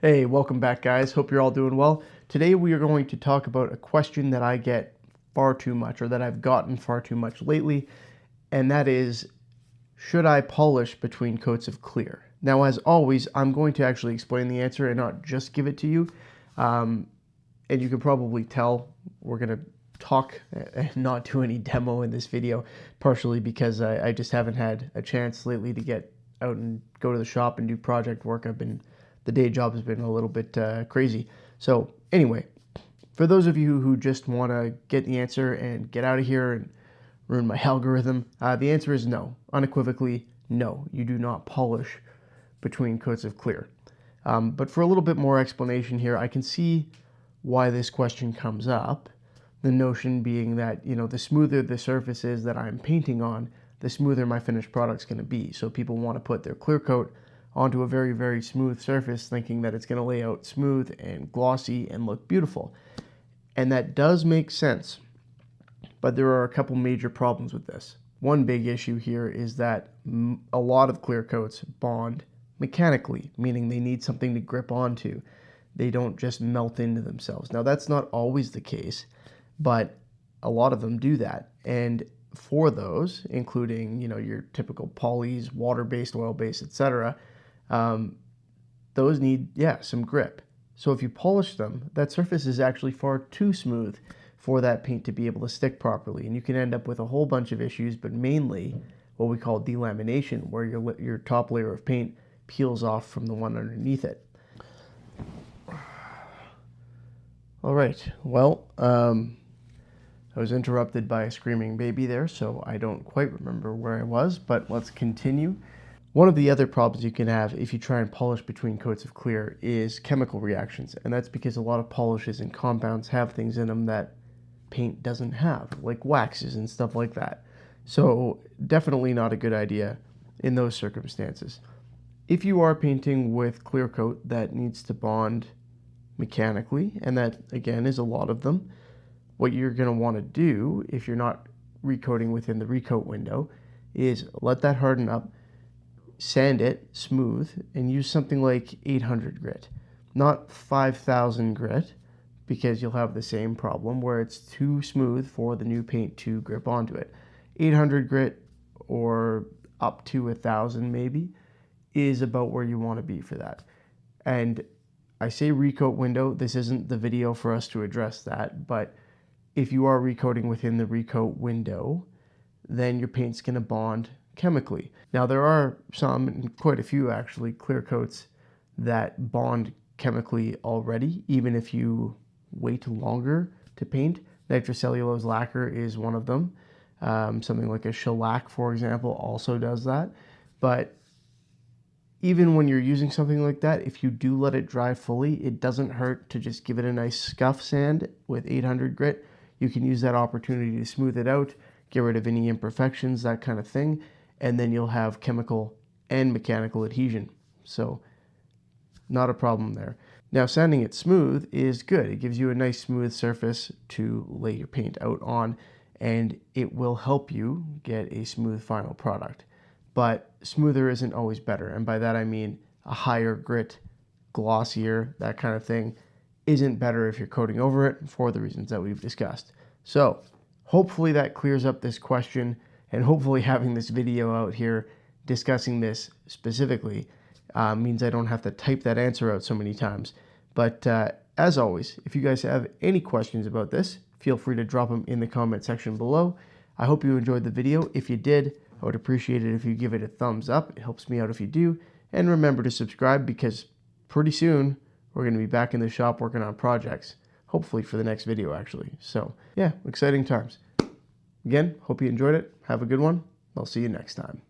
Hey, welcome back guys. Hope you're all doing well. Today we are going to talk about a question that I get far too much, or that I've gotten far too much lately, and that is, should I polish between coats of clear? Now, as always, I'm going to actually explain the answer and not just give it to you. And you can probably tell we're going to talk and not do any demo in this video, partially because I just haven't had a chance lately to get out and go to the shop and do project work. The day job has been a little bit crazy. So anyway, for those of you who just want to get the answer and get out of here and ruin my algorithm, the answer is no. Unequivocally, no. You do not polish between coats of clear. But for a little bit more explanation here, I can see why this question comes up. The notion being that, the smoother the surface is that I'm painting on, the smoother my finished product's going to be. So people want to put their clear coat onto a very, very smooth surface, thinking that it's going to lay out smooth and glossy and look beautiful. And that does make sense, but there are a couple major problems with this. One big issue here is that a lot of clear coats bond mechanically, meaning they need something to grip onto. They don't just melt into themselves. Now, that's not always the case, but a lot of them do that. And for those, including, your typical polys, water-based, oil-based, etc., those need, some grip. So if you polish them, that surface is actually far too smooth for that paint to be able to stick properly. And you can end up with a whole bunch of issues, but mainly what we call delamination, where your top layer of paint peels off from the one underneath it. All right, well, I was interrupted by a screaming baby there, so I don't quite remember where I was, but let's continue. One of the other problems you can have if you try and polish between coats of clear is chemical reactions, and that's because a lot of polishes and compounds have things in them that paint doesn't have, like waxes and stuff like that. So definitely not a good idea in those circumstances. If you are painting with clear coat that needs to bond mechanically, and that again is a lot of them, what you're going to want to do if you're not recoating within the recoat window is let that harden up, sand it smooth, and use something like 800 grit, not 5000 grit, because you'll have the same problem where it's too smooth for the new paint to grip onto it. 800 grit or up to 1000 maybe is about where you want to be for that. And I say recoat window, this isn't the video for us to address that, but if you are recoating within the recoat window, then your paint's going to bond chemically. Now there are some, and quite a few actually, clear coats that bond chemically already, even if you wait longer to paint. Nitrocellulose lacquer is one of them. Something like a shellac, for example, also does that. But even when you're using something like that, if you do let it dry fully, it doesn't hurt to just give it a nice scuff sand with 800 grit. You can use that opportunity to smooth it out, get rid of any imperfections, that kind of thing, and then you'll have chemical and mechanical adhesion. So not a problem there. Now, sanding it smooth is good. It gives you a nice smooth surface to lay your paint out on, and it will help you get a smooth final product. But smoother isn't always better, and by that I mean a higher grit, glossier, that kind of thing isn't better if you're coating over it for the reasons that we've discussed. So hopefully that clears up this question, and hopefully having this video out here discussing this specifically means I don't have to type that answer out so many times. But as always, if you guys have any questions about this, feel free to drop them in the comment section below. I hope you enjoyed the video. If you did, I would appreciate it if you give it a thumbs up. It helps me out if you do. And remember to subscribe, because pretty soon we're going to be back in the shop working on projects, hopefully for the next video actually. So yeah, exciting times. Again, hope you enjoyed it. Have a good one. I'll see you next time.